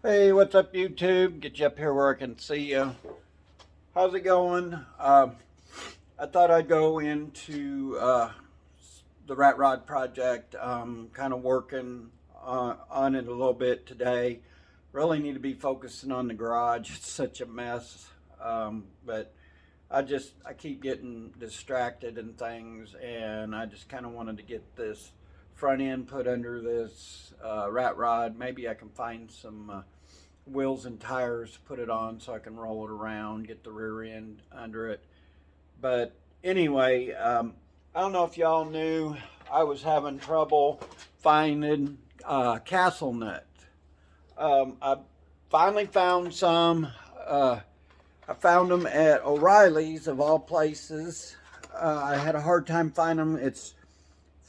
Hey, what's up, YouTube? Get you up here where I can see you. How's it going? I thought I'd go into the Rat Rod project. Kind of working on it a little bit today. Really need to be focusing on the garage. It's such a mess. But I keep getting distracted and things, and I just kind of wanted to get this front end put under this rat rod. Maybe I can find some wheels and tires to put it on so I can roll it around, get the rear end under it. But anyway, I don't know if y'all knew I was having trouble finding castle nut. I finally found some. I found them at O'Reilly's of all places. I had a hard time finding them. It's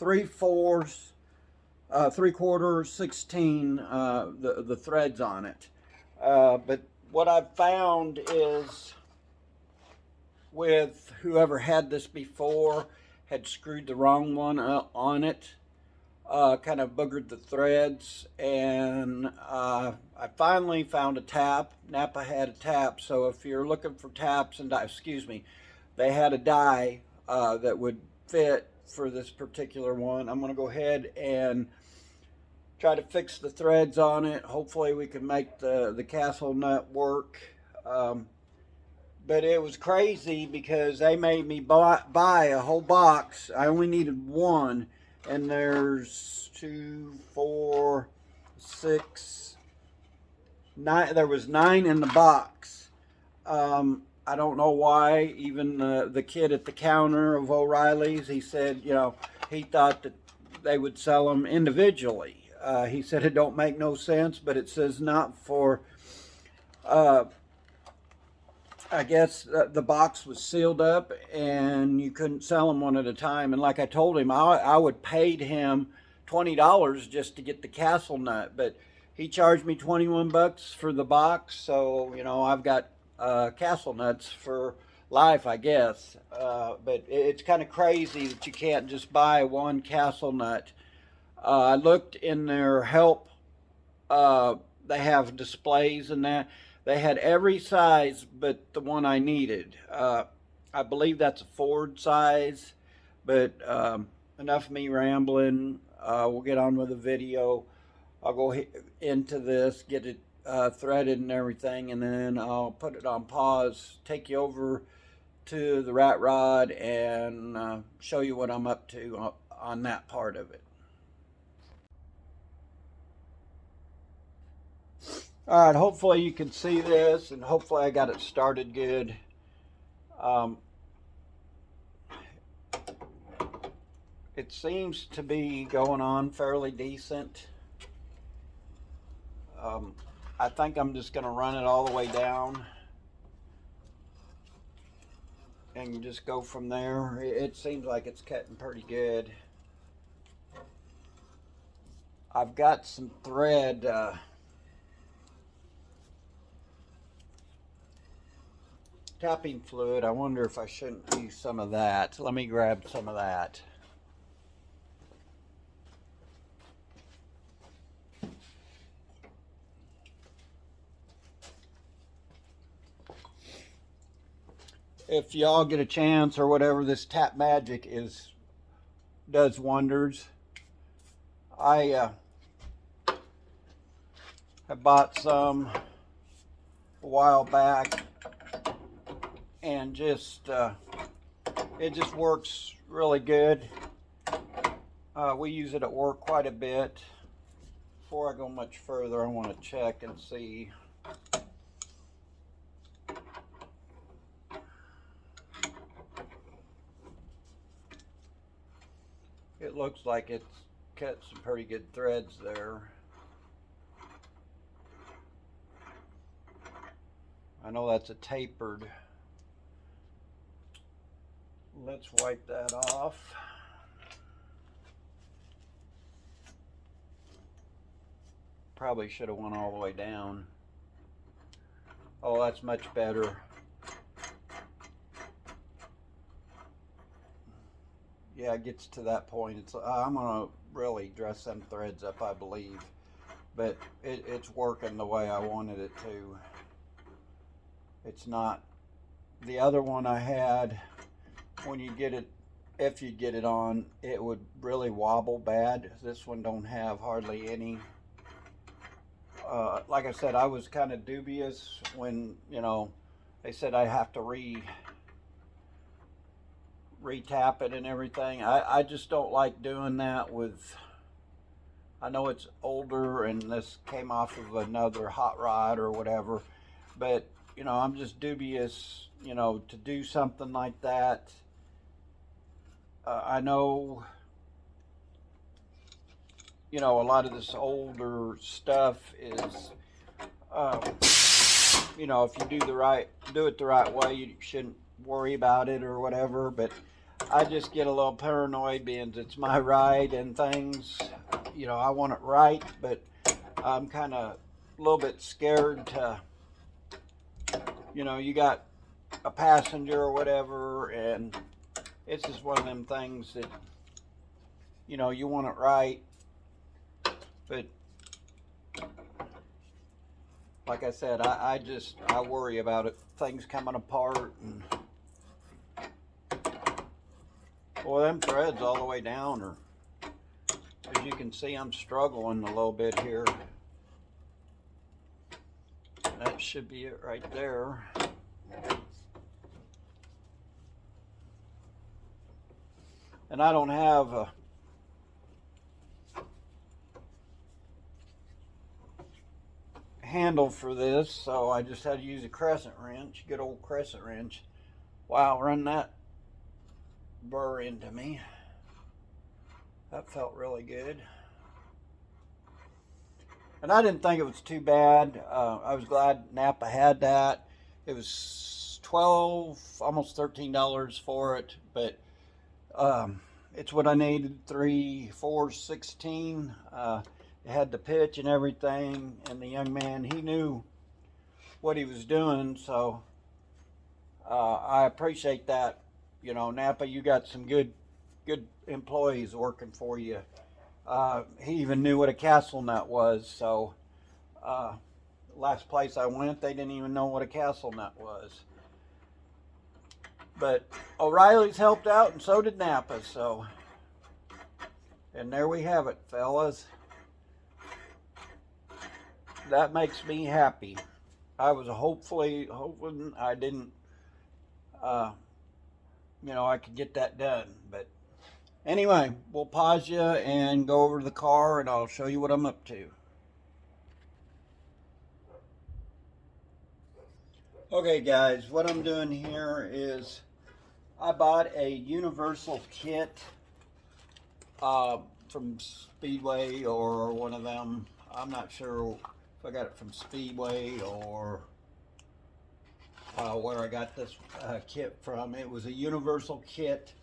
3/4, 3/4, 16. The threads on it. But what I've found is with whoever had this before had screwed the wrong one on it, kind of boogered the threads, and I finally found a tap. Napa had a tap, so if you're looking for taps and excuse me, they had a die that would fit for this particular one. I'm going to go ahead and try to fix the threads on it. Hopefully we can make the castle nut work. But it was crazy because they made me buy a whole box. I only needed one, and there's 2, 4, 6, 9. There was 9 in the box. I don't know why. Even the kid at the counter of O'Reilly's, he said, he thought that they would sell them individually. He said it don't make no sense, but it says not for. I guess the box was sealed up and you couldn't sell them one at a time. And like I told him, I would paid him $20 just to get the castle nut, but he charged me 21 bucks for the box. So I've got castle nuts for life, I guess. But it's kind of crazy that you can't just buy one castle nut. I looked in their help. They have displays and that. They had every size but the one I needed. I believe that's a Ford size, but enough of me rambling. We'll get on with the video. I'll go into this, get it threaded and everything, and then I'll put it on pause, take you over to the rat rod, and show you what I'm up to on that part of it. All right, hopefully you can see this, and hopefully I got it started good. It seems to be going on fairly decent. I think I'm just going to run it all the way down and just go from there. It seems like it's cutting pretty good. I've got some thread tapping fluid. I wonder if I shouldn't use some of that. Let me grab some of that. If y'all get a chance or whatever, this Tap Magic does wonders. I bought some a while back, and it just works really good. We use it at work quite a bit. Before I go much further, I want to check and see. It looks like it's cut some pretty good threads there. I know that's a tapered. Let's wipe that off. Probably should have went all the way down. Oh, that's much better. Yeah, it gets to that point. I'm gonna really dress them threads up, I believe. but it's working the way I wanted it to. It's not. The other one I had, when you get it, if you get it on, it would really wobble bad. This one don't have hardly any. Like I said, I was kind of dubious when, they said I have to re-tap it and everything. I just don't like doing that with, I know it's older and this came off of another hot rod or whatever, but I'm just dubious, to do something like that. I know, a lot of this older stuff is, if you do it the right way, you shouldn't worry about it or whatever. But I just get a little paranoid being it's my ride and things. I want it right, but I'm kind of a little bit scared to, you got a passenger or whatever, and it's just one of them things that, you want it right. But like I said, I worry about it, things coming apart, and boy, them threads all the way down are, as you can see, I'm struggling a little bit here. That should be it right there. And I don't have a handle for this, so I just had to use a crescent wrench, good old crescent wrench. Wow, run that burr into me. That felt really good. And I didn't think it was too bad. I was glad Napa had that. It was $12, almost $13 for it, but it's what I needed, 3, 4, 16. It had the pitch and everything, and the young man, he knew what he was doing, so I appreciate that. Napa, you got some good employees working for you. He even knew what a castle nut was, so last place I went, they didn't even know what a castle nut was. But O'Reilly's helped out, and so did Napa, so, and there we have it, fellas. That makes me happy. I was hoping I didn't, I could get that done. But anyway, we'll pause you and go over to the car, and I'll show you what I'm up to. Okay, guys, what I'm doing here is I bought a universal kit from Speedway or one of them. I'm not sure if I got it from Speedway or where I got this kit from. It was a universal kit.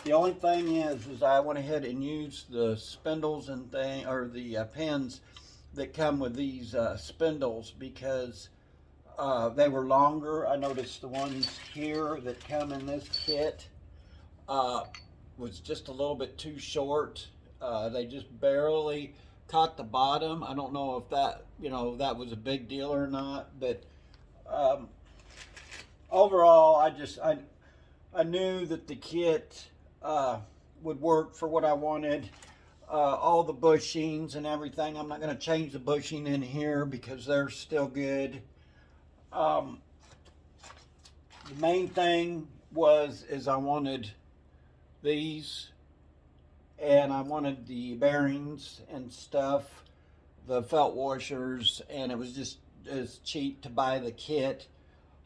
The only thing is I went ahead and used the spindles and the pins that come with these spindles because they were longer. I noticed the ones here that come in this kit was just a little bit too short. They just barely caught the bottom. I don't know if that, that was a big deal or not, but overall, I knew that the kit would work for what I wanted. All the bushings and everything, I'm not going to change the bushing in here because they're still good. The main thing is I wanted these, and I wanted the bearings and stuff, the felt washers, and it was just as cheap to buy the kit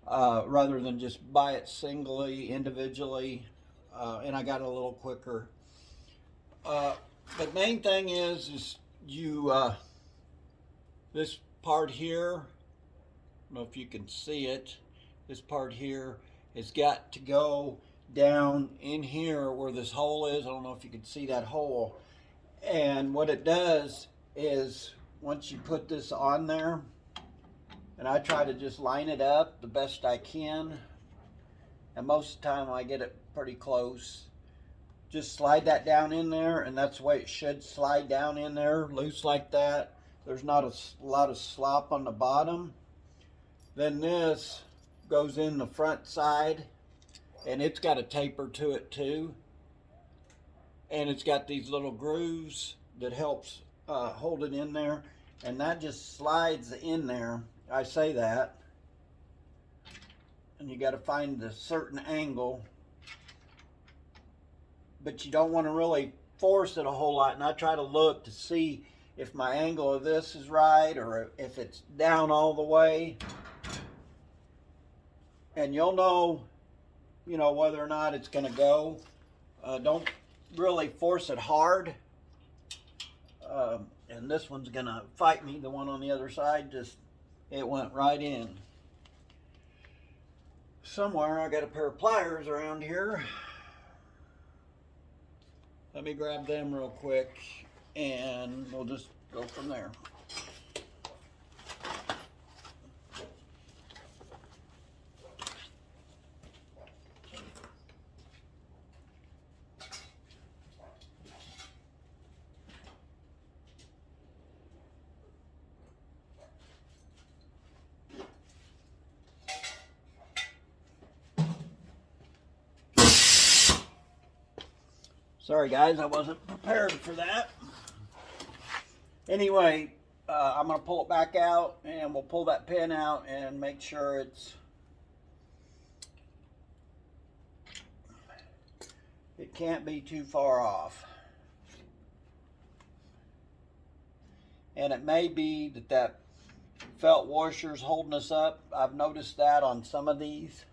rather than just buy it singly, individually, and I got it a little quicker. The main thing is you, this part here, I don't know if you can see it, this part here has got to go down in here where this hole is. I don't know if you can see that hole. And what it does is once you put this on there, and I try to just line it up the best I can, and most of the time I get it pretty close. Just slide that down in there, and that's the way it should slide down in there, loose like that. there's not a lot of slop on the bottom. Then this goes in the front side, and it's got a taper to it too. And it's got these little grooves that helps hold it in there, and that just slides in there. I say that, and you got to find a certain angle, but you don't want to really force it a whole lot. And I try to look to see if my angle of this is right or if it's down all the way, and you'll know, whether or not it's going to go. Don't really force it hard. And this one's gonna fight me. The one on the other side, it went right in. Somewhere I got a pair of pliers around here. Let me grab them real quick and we'll just go from there. Sorry guys, I wasn't prepared for that. Anyway, I'm going to pull it back out, and we'll pull that pin out and make sure it can't be too far off. And it may be that felt washer's holding us up. I've noticed that on some of these.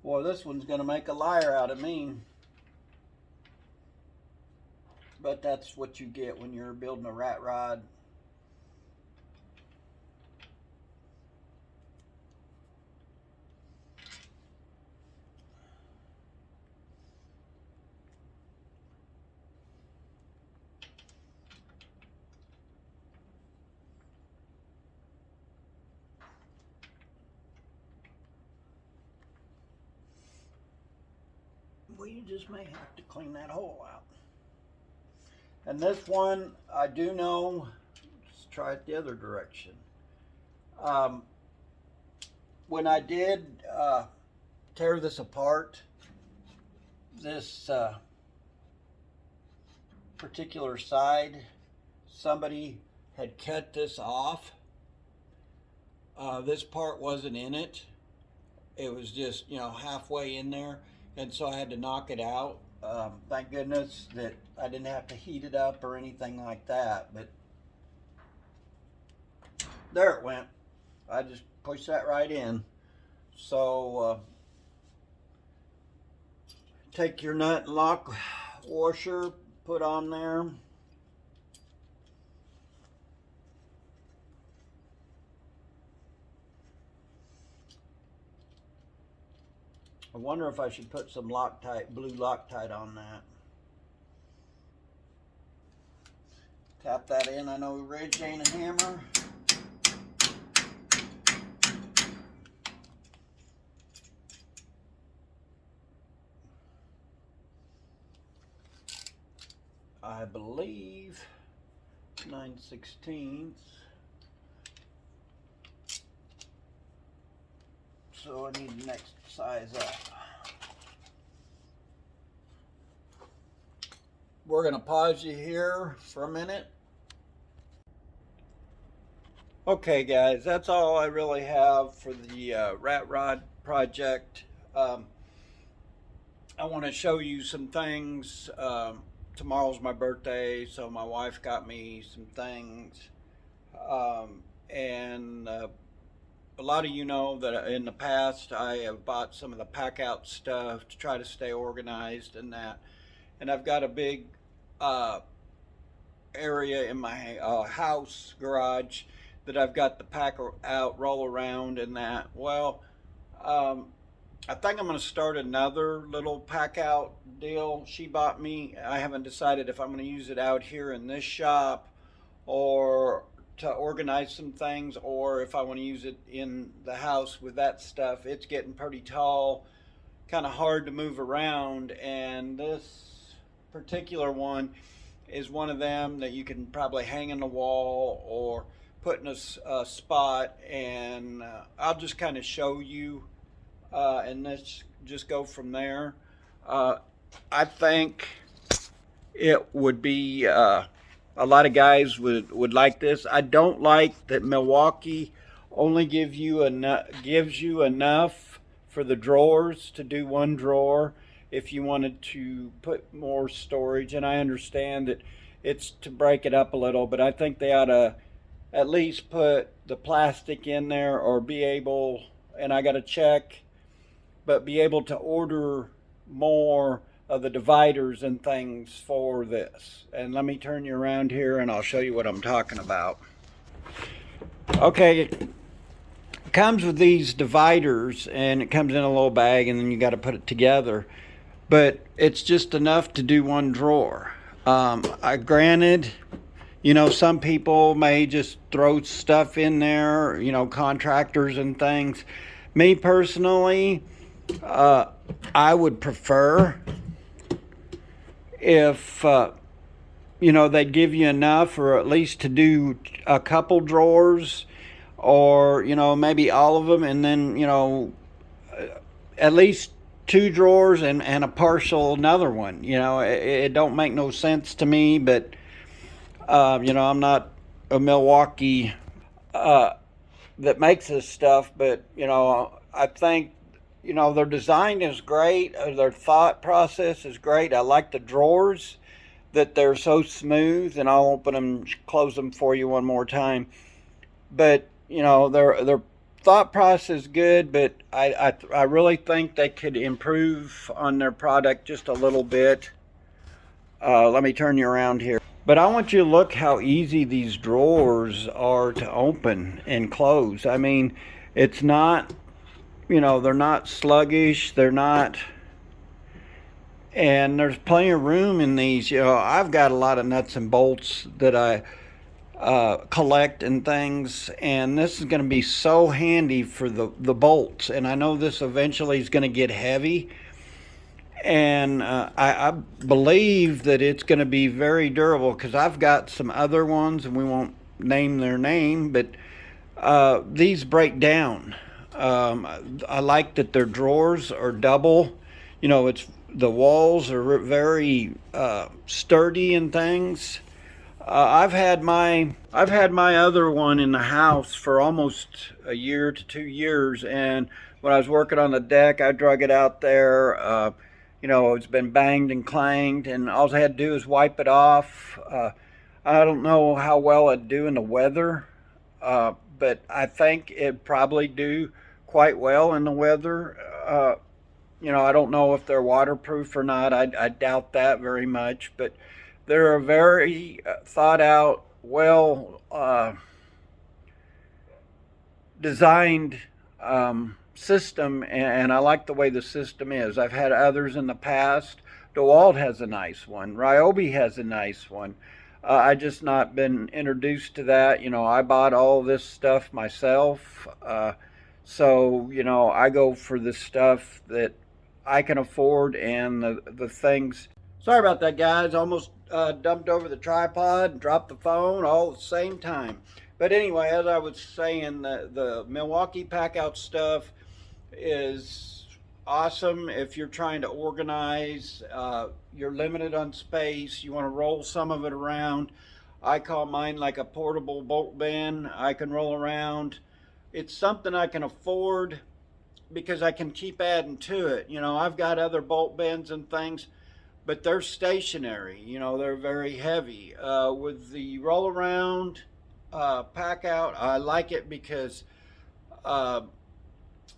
Boy, this one's going to make a liar out of me. But that's what you get when you're building a rat rod. We just may have to clean that hole out. And this one, I do know, let's try it the other direction. When I did tear this apart, this particular side, somebody had cut this off. This part wasn't in it. It was just, halfway in there. And so I had to knock it out. Thank goodness that I didn't have to heat it up or anything like that. But there it went. I just pushed that right in. So take your nut and lock washer, put on there. I wonder if I should put some Loctite, blue Loctite on that. Tap that in. I know Ridge ain't a hammer. I believe 9/16. So I need the next size up. We're going to pause you here for a minute. Okay guys, that's all I really have for the rat rod project. I want to show you some things. Tomorrow's my birthday, so my wife got me some things. And a lot of you know that in the past I have bought some of the pack out stuff to try to stay organized and that. And I've got a big uh, area in my house garage that I've got the pack out, roll around, and that. Well, um, I think I'm going to start another little pack out deal she bought me. I haven't decided if I'm going to use it out here in this shop or to organize some things, or if I want to use it in the house with that stuff. It's getting pretty tall, kind of hard to move around, and this particular one is one of them that you can probably hang in the wall or put in a spot. And I'll just kind of show you, and let's just go from there. Uh, I think it would be a lot of guys would like this. I don't like that Milwaukee only gives you enough for the drawers to do one drawer if you wanted to put more storage. And I understand that it's to break it up a little, but I think they ought to at least put the plastic in there, or be able, and I got to check, but be able to order more of the dividers and things for this. And let me turn you around here and I'll show you what I'm talking about. Okay, it comes with these dividers, and it comes in a little bag, and then you got to put it together. But it's just enough to do one drawer. Granted, you know, some people may just throw stuff in there, you know, contractors and things. Me personally, I would prefer if you know, they'd give you enough, or at least to do a couple drawers, or you know, maybe all of them, and then you know, at least two drawers and a partial another one. You know, it don't make no sense to me. But you know, I'm not a Milwaukee that makes this stuff, but you know, I think, you know, their design is great. Their thought process is great. I like the drawers, that they're so smooth, and I'll open them, close them for you one more time. But you know, their thought process is good, but I really think they could improve on their product just a little bit. Let me turn you around here. But I want you to look how easy these drawers are to open and close. I mean, it's not, you know, they're not sluggish, they're not, and there's plenty of room in these. You know, I've got a lot of nuts and bolts that I collect and things, and this is going to be so handy for the bolts. And I know this eventually is going to get heavy, and I believe that it's going to be very durable, because I've got some other ones, and we won't name their name, but these break down. I like that their drawers are double. You know, it's, the walls are very sturdy and things. I've had my other one in the house for almost a year to 2 years, and when I was working on the deck, I drug it out there. You know, it's been banged and clanged, and all I had to do is wipe it off. I don't know how well it'd do in the weather, but I think it'd probably do quite well in the weather. You know, I don't know if they're waterproof or not. I doubt that very much, but they're a very thought out, well designed system, and I like the way the system is. I've had others in the past. DeWalt has a nice one. Ryobi has a nice one. I just not been introduced to that. You know, I bought all this stuff myself. So, you know, I go for the stuff that I can afford, and the things. Sorry about that, guys. Almost dumped over the tripod and dropped the phone all at the same time. But anyway, as I was saying, the Milwaukee Packout stuff is awesome if you're trying to organize. You're limited on space. You want to roll some of it around. I call mine like a portable bolt bin. I can roll around. It's something I can afford because I can keep adding to it. You know, I've got other bolt bins and things, but they're stationary. You know, they're very heavy. With the roll around, pack out. I like it because uh,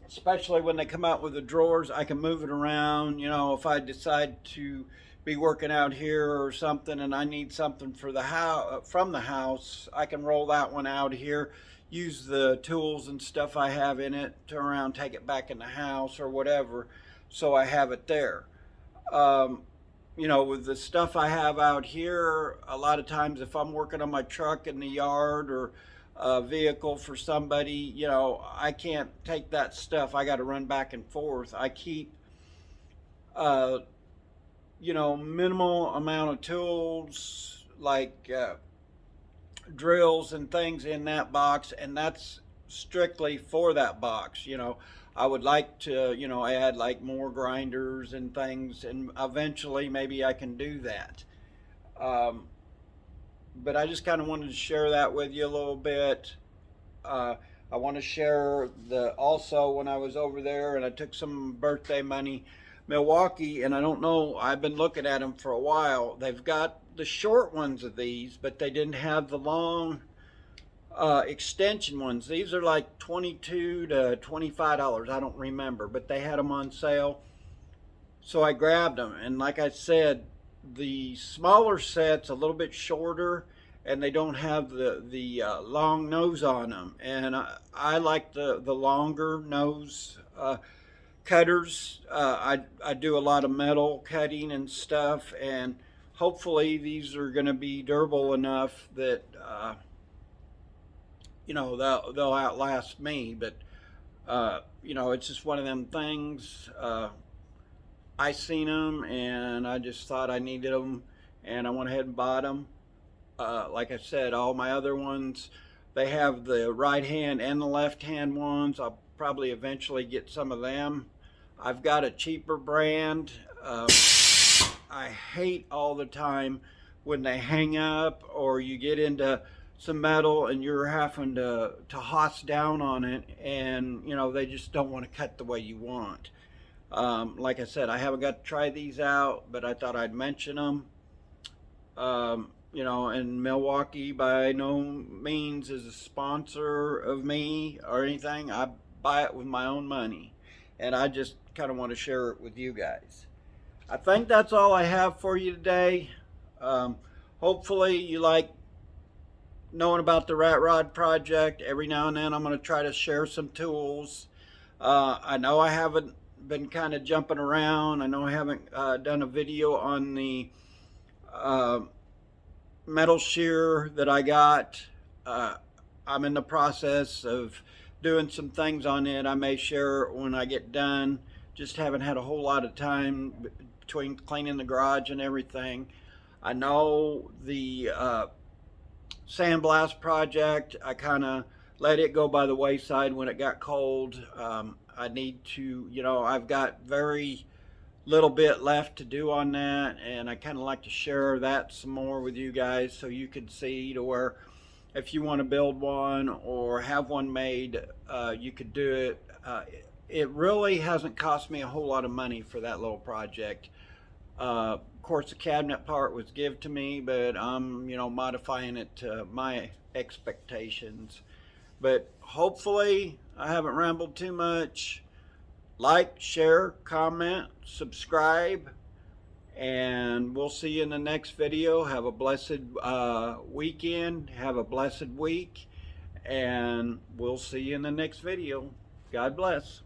especially when they come out with the drawers, I can move it around. You know, if I decide to be working out here or something and I need something for the house, from the house, I can roll that one out here, use the tools and stuff I have in it, turn around, take it back in the house or whatever, so I have it there. um, you know, with the stuff I have out here, a lot of times if I'm working on my truck in the yard or a vehicle for somebody, you know, I can't take that stuff. I got to run back and forth. I keep, uh, you know, minimal amount of tools like drills and things in that box, and that's strictly for that box. You know, I would like to, you know, add like more grinders and things, and eventually maybe I can do that. Um, but I just kind of wanted to share that with you a little bit. Uh, I want to share the also when I was over there and I took some birthday money, Milwaukee, and I don't know. I've been looking at them for a while. They've got the short ones of these, but they didn't have the long extension ones. These are like $22 to $25. I don't remember, but they had them on sale, so I grabbed them. And like I said, the smaller sets a little bit shorter, and they don't have the long nose on them. And I like the longer nose cutters. I do a lot of metal cutting and stuff, and hopefully these are going to be durable enough that you know they'll outlast me. But you know, it's just one of them things. I seen them and I just thought I needed them, and I went ahead and bought them. Like I said, all my other ones, they have the right hand and the left hand ones. I'll probably eventually get some of them. I've got a cheaper brand. I hate all the time when they hang up or you get into some metal and you're having to hoss down on it, and you know they just don't want to cut the way you want. Like I said, I haven't got to try these out, but I thought I'd mention them. You know, and Milwaukee by no means is a sponsor of me or anything. I buy it with my own money, and I just kind of want to share it with you guys. I think that's all I have for you today. Hopefully you like knowing about the Rat Rod project. Every now and then I'm going to try to share some tools. I know I haven't been kind of jumping around. I know I haven't done a video on the metal shear that I got. I'm in the process of doing some things on it. I may share it when I get done. Just haven't had a whole lot of time between cleaning the garage and everything. I know the sandblast project, I kind of let it go by the wayside when it got cold. I need to, you know, I've got very little bit left to do on that, and I kind of like to share that some more with you guys so you can see to where if you want to build one or have one made, you could do it. It really hasn't cost me a whole lot of money for that little project. Of course, the cabinet part was given to me, but I'm, you know, modifying it to my expectations. But hopefully I haven't rambled too much. Like, share, comment, subscribe, and we'll see you in the next video. Have a blessed weekend. Have a blessed week, and we'll see you in the next video. God bless.